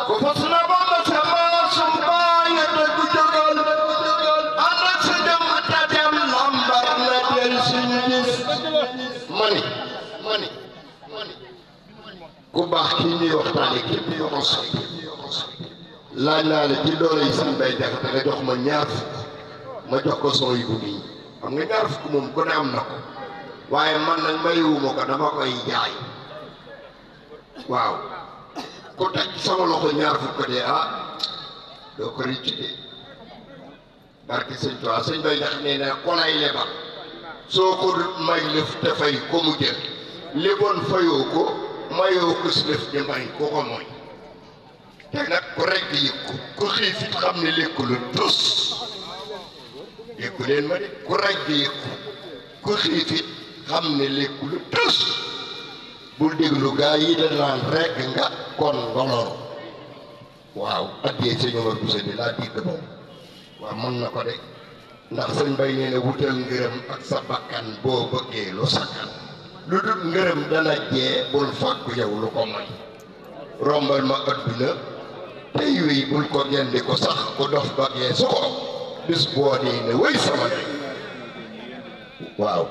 ko fas na ba ma sama sumbaay te du jógal ànd ak sa dem ta dem lambar la del suñu gis mani ku baax kii ñuy waxtaane képp yoo ko soy laaj naa la ci doole yi Sëñ Bay Jaxate nga jox ma ñaar fukk ma jox ko sooy bu nii xam nga ñaar fukk moom ku ne am na ko waaye man nag mayuwuma ko dama koy jaay waaw ku teg sama loxo ñaar fukk de doo ko rëcc de barke Sëñ Tuubaa Sëñ Bay Jaxate nee na ko lay lebal soo ko may lëf te fay ko mu jël léboon fayoo ko mayoo ko si lëf di may ko ko mooy te nag ku rekk yëg ko ku xiif it xam ne lekku lu tus yëggu leen ma de ku rekk yëg ko ku xiif it xam ne lekku lu tus bul déglu gaa yi da naan rekk nga kon ngolor waaw addee Sëñ Omar Bousso bi laa digg moom waaw mën na ko de ndax Sëñ Bay nee na wutal ngërëm ak sa bakkan boo bëggee lu sakkan lu dul ngërëm dana jee bul fàkku yow lu ko moy rombal ma adduna tey wéy bul ko gendi ko sax ku dof ba geesu ko bis boo dee ne wéy sama ndey waaw